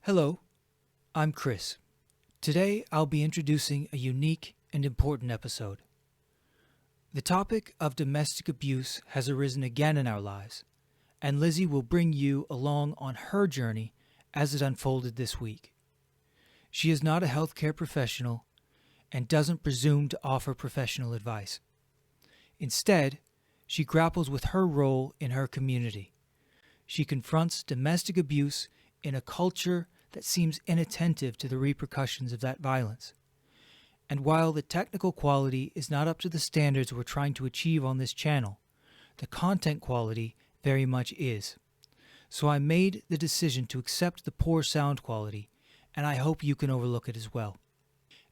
Hello, I'm Chris. Today I'll be introducing a unique and important episode. The topic of domestic abuse has arisen again in our lives, and Lizzie will bring you along on her journey as it unfolded this week. She is not a healthcare professional and doesn't presume to offer professional advice. Instead, she grapples with her role in her community. She confronts domestic abuse in a culture that seems inattentive to the repercussions of that violence. And while the technical quality is not up to the standards we're trying to achieve on this channel, the content quality very much is. So I made the decision to accept the poor sound quality, and I hope you can overlook it as well.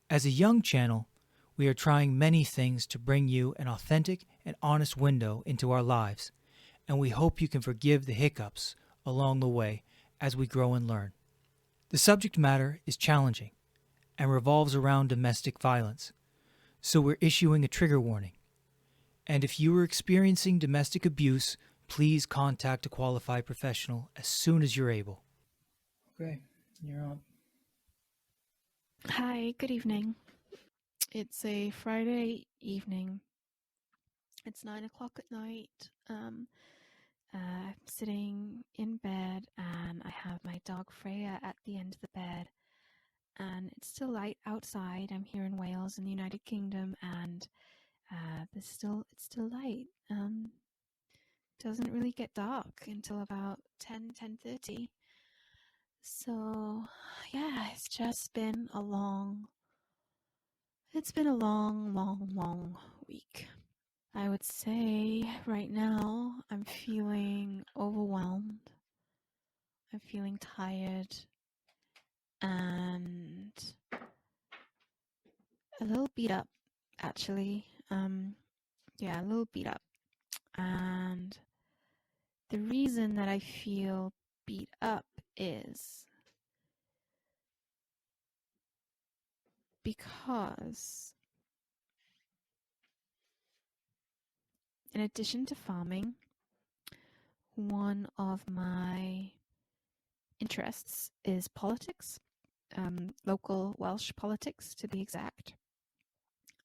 As a young channel, we are trying many things to bring you an authentic and honest window into our lives, and we hope you can forgive the hiccups along the way as we grow and learn. The subject matter is challenging and revolves around domestic violence, so we're issuing a trigger warning. And if you are experiencing domestic abuse, please contact a qualified professional as soon as you're able. Okay, you're on. Hi, good evening. It's a Friday evening. It's 9 o'clock at night. I'm sitting in bed and I have my dog Freya at the end of the bed. And it's still light outside. I'm here in Wales in the United Kingdom, and it's still light. Doesn't really get dark until about 10:30. So yeah, it's been a long week. I would say right now I'm feeling overwhelmed. I'm feeling tired and a little beat up, actually. A little beat up. And the reason that I feel beat up is because in addition to farming, one of my interests is politics, local Welsh politics to be exact.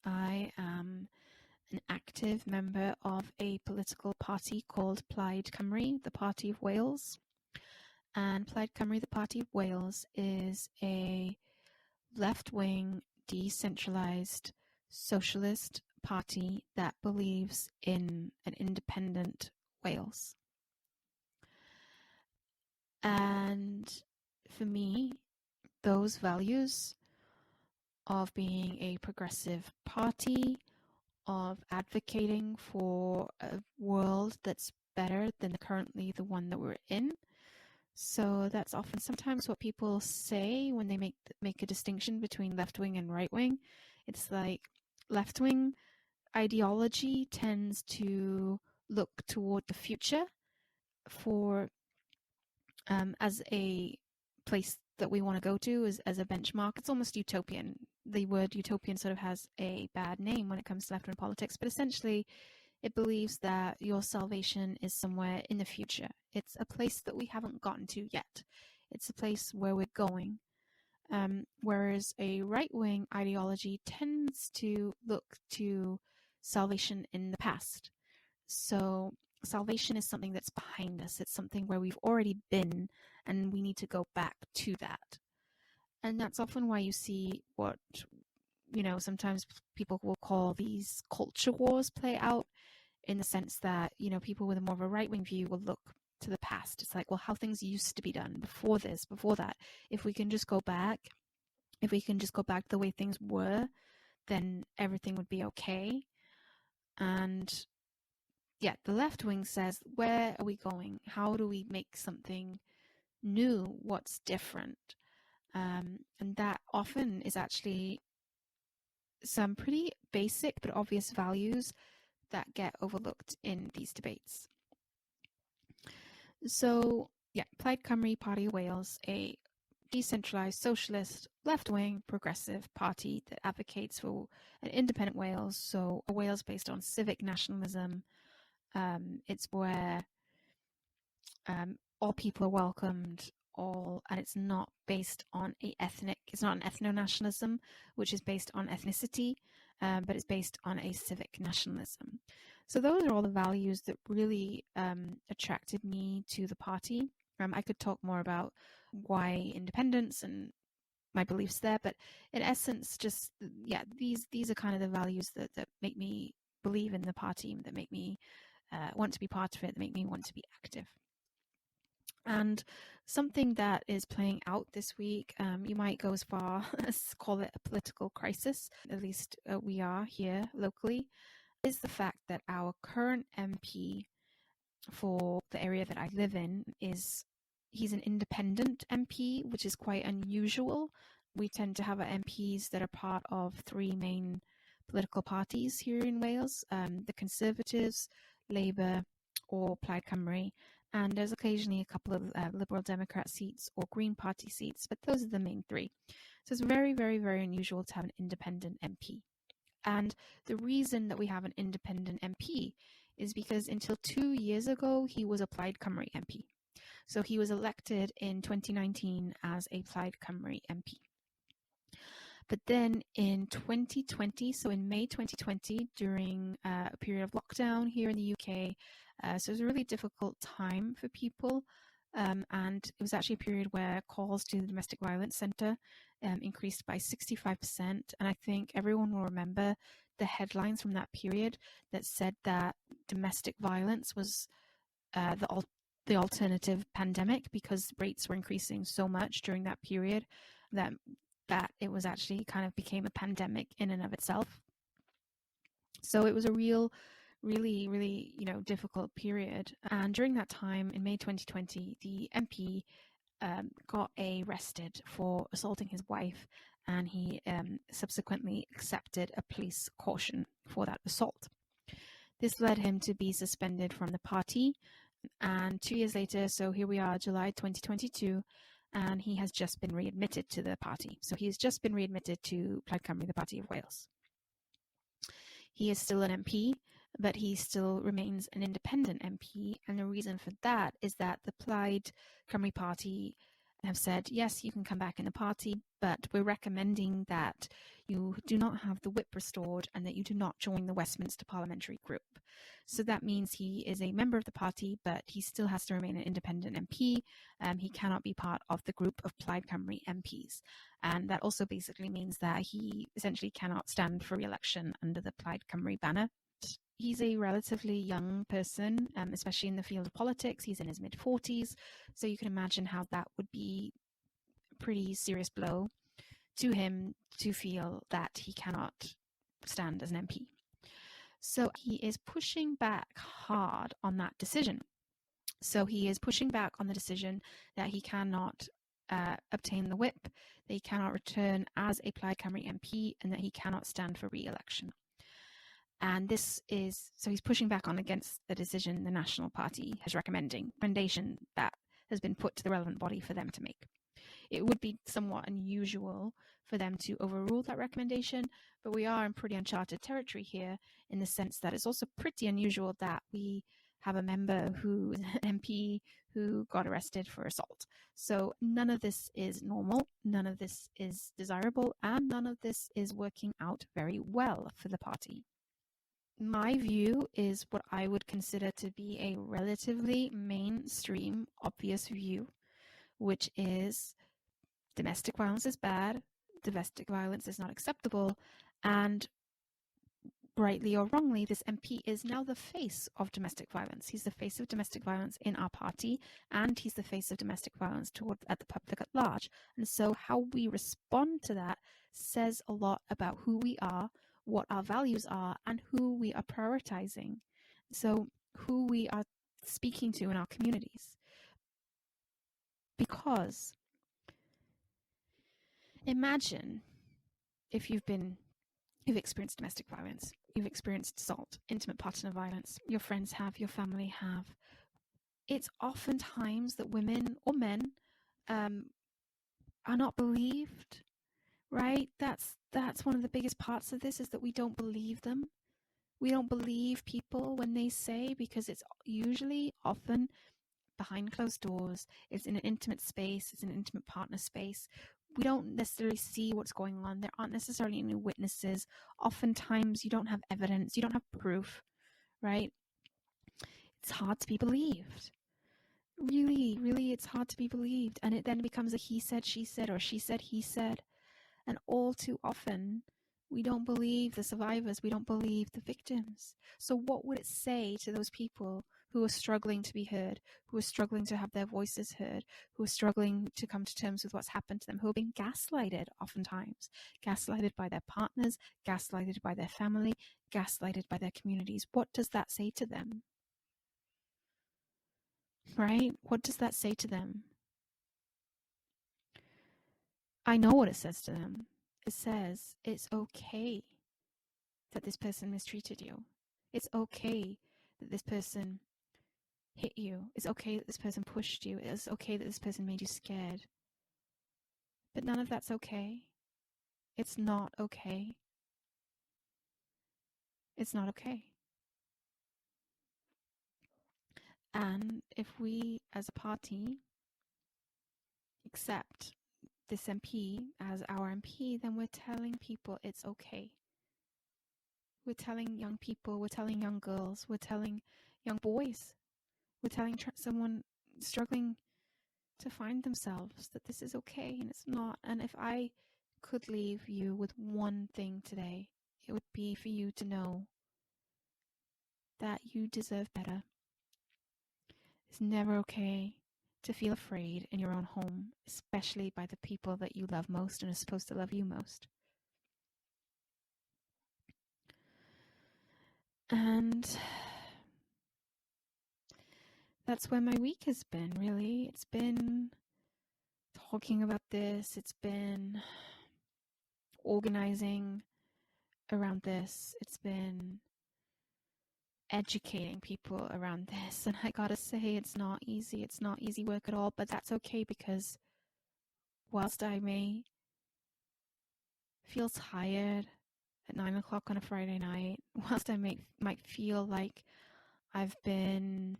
I am an active member of a political party called Plaid Cymru, the Party of Wales. And Plaid Cymru, the Party of Wales, is a left-wing, decentralized socialist party that believes in an independent Wales. And for me, those values of being a progressive party, of advocating for a world that's better than currently the one that we're in. So that's often sometimes what people say when they make a distinction between left-wing and right-wing. It's like left-wing ideology tends to look toward the future for as a place that we want to go to as a benchmark. It's almost utopian. The word utopian sort of has a bad name when it comes to left-wing politics, but essentially it believes that your salvation is somewhere in the future. It's a place that we haven't gotten to yet. It's a place where we're going. Whereas a right-wing ideology tends to look to salvation in the past. So salvation is something that's behind us. It's something where we've already been and we need to go back to that. And that's often why you see what, sometimes people will call these culture wars play out, in the sense that, people with a more of a right-wing view will look to the past. It's like, well, how things used to be done before this, before that. If we can just go back to the way things were, then everything would be okay. And yeah, the left wing says, where are we going? How do we make something new? What's different? And that often is actually some pretty basic but obvious values that get overlooked in these debates. So yeah, Plaid Cymru, Party of Wales, a decentralized socialist left-wing progressive party that advocates for an independent Wales, so a Wales based on civic nationalism. It's where all people are welcomed, all, and it's not based on it's not an ethno-nationalism, which is based on ethnicity, but it's based on a civic nationalism. So those are all the values that really attracted me to the party. I could talk more about why independence and my beliefs there, but in essence, just these are kind of the values that make me believe in the party, that make me want to be part of it, that make me want to be active. And something that is playing out this week, you might go as far as call it a political crisis, at least we are here locally, is the fact that our current MP for the area that I live in he's an independent MP, which is quite unusual. We tend to have MPs that are part of three main political parties here in Wales, the Conservatives, Labour, or Plaid Cymru, and there's occasionally a couple of Liberal Democrat seats or Green Party seats, but those are the main three. So it's very, very, very unusual to have an independent MP. And the reason that we have an independent MP is because until 2 years ago, he was a Plaid Cymru MP. So he was elected in 2019 as a Plaid Cymru MP. But then in 2020, so in May 2020, during a period of lockdown here in the UK, so it was a really difficult time for people. And it was actually a period where calls to the Domestic Violence Centre increased by 65%. And I think everyone will remember the headlines from that period that said that domestic violence was the alternative pandemic, because rates were increasing so much during that period that it was actually kind of became a pandemic in and of itself. So it was a really, really, difficult period. And during that time, in May 2020, the MP got arrested for assaulting his wife, and he subsequently accepted a police caution for that assault. This led him to be suspended from the party, and 2 years later, so here we are, July 2022, and he has just been readmitted to the party. So he's just been readmitted to Plaid Cymru, the Party of Wales. He is still an MP, but he still remains an independent MP, and the reason for that is that the Plaid Cymru Party have said, yes, you can come back in the party, but we're recommending that you do not have the whip restored and that you do not join the Westminster Parliamentary Group. So that means he is a member of the party, but he still has to remain an independent MP. He cannot be part of the group of Plaid Cymru MPs. And that also basically means that he essentially cannot stand for re-election under the Plaid Cymru banner. He's a relatively young person, especially in the field of politics. He's in his mid-40s, so you can imagine how that would be a pretty serious blow to him to feel that he cannot stand as an MP. So he is pushing back hard on that decision. So he is pushing back on the decision that he cannot obtain the whip, that he cannot return as a Plaid Cymru MP, and that he cannot stand for re-election. And this is, so he's pushing back on against the decision the National Party has recommendation that has been put to the relevant body for them to make. It would be somewhat unusual for them to overrule that recommendation, but we are in pretty uncharted territory here, in the sense that it's also pretty unusual that we have a member who is an MP who got arrested for assault. So none of this is normal, none of this is desirable, and none of this is working out very well for the party. My view is what I would consider to be a relatively mainstream, obvious view, which is domestic violence is bad, domestic violence is not acceptable, and rightly or wrongly, this MP is now the face of domestic violence. He's the face of domestic violence in our party, and he's the face of domestic violence at the public at large. And so how we respond to that says a lot about who we are, what our values are, and who we are prioritizing. So who we are speaking to in our communities. Because imagine if you've experienced domestic violence, you've experienced assault, intimate partner violence, your friends have, your family have. It's oftentimes that women or men are not believed, right? That's one of the biggest parts of this, is that we don't believe them. We don't believe people when they say, because it's usually often behind closed doors. It's in an intimate space. It's an intimate partner space. We don't necessarily see what's going on. There aren't necessarily any witnesses. Oftentimes, you don't have evidence. You don't have proof, right? It's hard to be believed. Really, really, it's hard to be believed. And it then becomes a he said, she said, or she said, he said. And all too often, we don't believe the survivors. We don't believe the victims. So what would it say to those people who are struggling to be heard, who are struggling to have their voices heard, who are struggling to come to terms with what's happened to them, who are being gaslighted oftentimes, gaslighted by their partners, gaslighted by their family, gaslighted by their communities? What does that say to them? Right? What does that say to them? I know what it says to them. It says it's okay that this person mistreated you. It's okay that this person hit you. It's okay that this person pushed you. It's okay that this person made you scared. But none of that's okay. It's not okay. It's not okay. And if we as a party accept this MP as our MP, then we're telling people it's okay. We're telling young people, we're telling young girls, we're telling young boys, we're telling someone struggling to find themselves that this is okay and it's not. And if I could leave you with one thing today, it would be for you to know that you deserve better. It's never okay to feel afraid in your own home, especially by the people that you love most and are supposed to love you most. And that's where my week has been, really. It's been talking about this. It's been organizing around this. It's been educating people around this. And I gotta say, it's not easy. It's not easy work at all, but that's okay, because whilst I may feel tired at 9 o'clock on a Friday might feel like I've been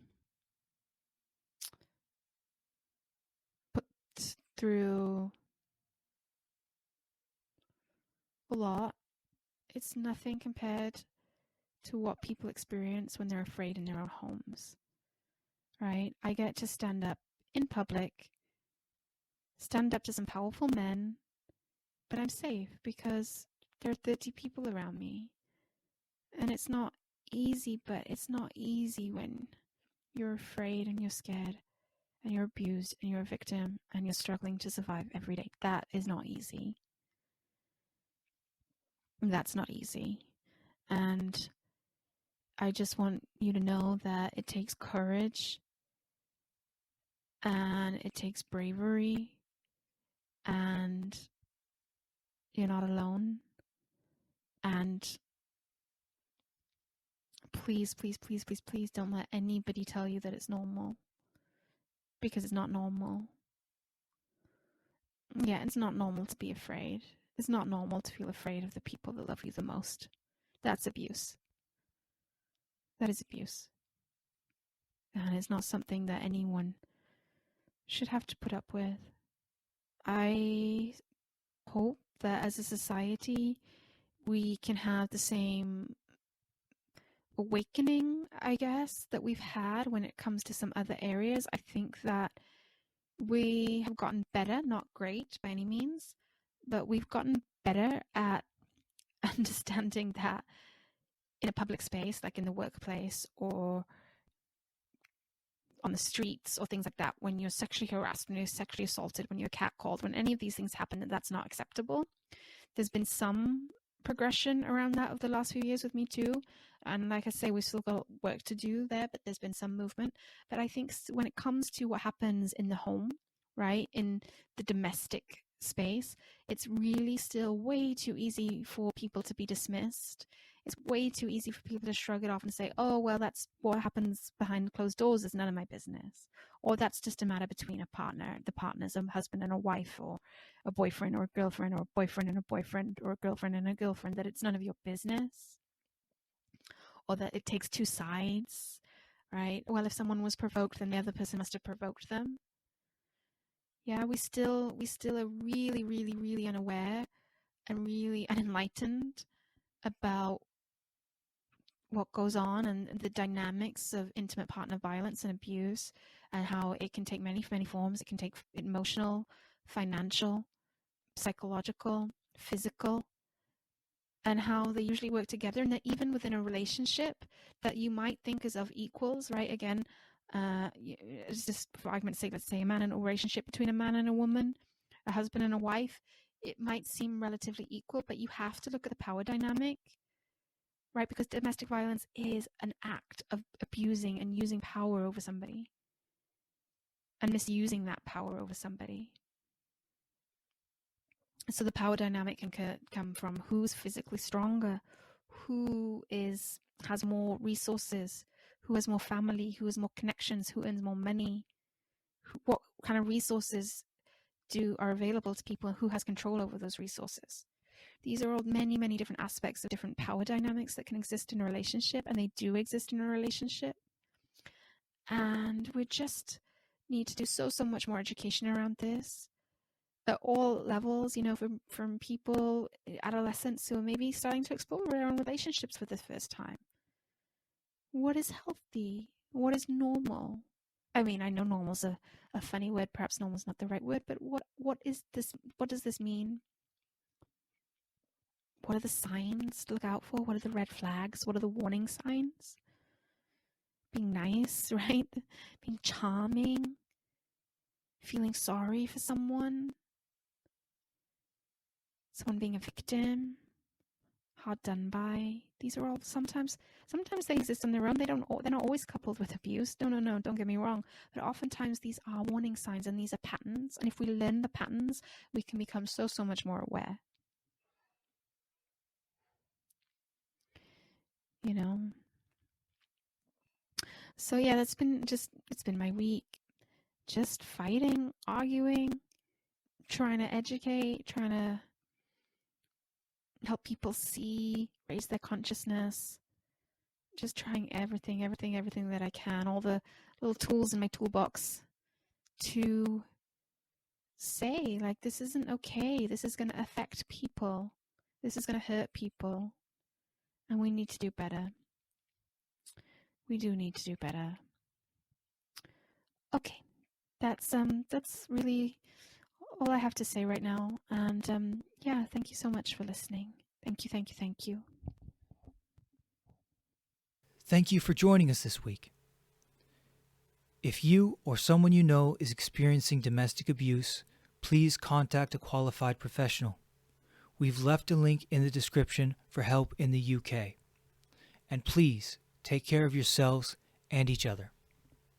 put through a lot, it's nothing compared to what people experience when they're afraid in their own homes, right? I get to stand up in public, stand up to some powerful men, but I'm safe because there are 30 people around me. And it's not easy, but it's not easy when you're afraid and you're scared and you're abused and you're a victim and you're struggling to survive every day. That is not easy. That's not easy. And I just want you to know that it takes courage and it takes bravery, and you're not alone. And please, please, please, please, please don't let anybody tell you that it's normal, because it's not normal. Yeah, it's not normal to be afraid. It's not normal to feel afraid of the people that love you the most. That's abuse. That is abuse. And it's not something that anyone should have to put up with. I hope that as a society, we can have the same awakening, I guess, that we've had when it comes to some other areas. I think that we have gotten better, not great by any means, but we've gotten better at understanding that in a public space, like in the workplace or on the streets or things like that, when you're sexually harassed, when you're sexually assaulted, when you're catcalled, when any of these things happen, that's not acceptable. There's been some progression around that over the last few years with Me Too. And like I say, we've still got work to do there, but there's been some movement. But I think when it comes to what happens in the home, right, in the domestic space, it's really still way too easy for people to be dismissed. It's way too easy for people to shrug it off and say, oh, well, that's what happens behind closed doors. It's none of my business. Or that's just a matter between a partner. The partner's a husband and a wife, or a boyfriend or a girlfriend, or a boyfriend and a boyfriend, or a girlfriend and a girlfriend, that it's none of your business. Or that it takes two sides, right? Well, if someone was provoked, then the other person must have provoked them. Yeah, we still are really, really, really unaware and really unenlightened about what goes on and the dynamics of intimate partner violence and abuse, and how it can take many, many forms. It can take emotional, financial, psychological, physical, and how they usually work together, and that even within a relationship that you might think is of equals, right? Again, it's just for argument's sake, let's say a man in a relationship between a man and a woman, a husband and a wife, it might seem relatively equal, but you have to look at the power dynamic, right? Because domestic violence is an act of abusing and using power over somebody and misusing that power over somebody. So the power dynamic can come from who's physically stronger, who has more resources, who has more family, who has more connections, who earns more money, what kind of resources are available to people, who has control over those resources. These are all many, many different aspects of different power dynamics that can exist in a relationship, and they do exist in a relationship. And we just need to do so much more education around this at all levels, from people, adolescents who are maybe starting to explore their own relationships for the first time. What is healthy? What is normal? I mean, I know normal's a funny word. Perhaps normal's not the right word, but what is this? What does this mean? What are the signs to look out for? What are the red flags? What are the warning signs? Being nice, right? Being charming, feeling sorry for someone being a victim, hard done by. These are all sometimes they exist on their own. They're not always coupled with abuse. No, don't get me wrong. But oftentimes these are warning signs and these are patterns. And if we learn the patterns, we can become so much more aware. So yeah, it's been my week. Just fighting, arguing, trying to educate, trying to help people see, raise their consciousness. Just trying everything that I can, all the little tools in my toolbox to say, like, this isn't okay. This is going to affect people. This is going to hurt people. And we need to do better. We do need to do better. Okay. That's really all I have to say right now. And yeah, thank you so much for listening. Thank you. Thank you for joining us this week. If you or someone you know is experiencing domestic abuse, please contact a qualified professional. We've left a link in the description for help in the UK. And please take care of yourselves and each other.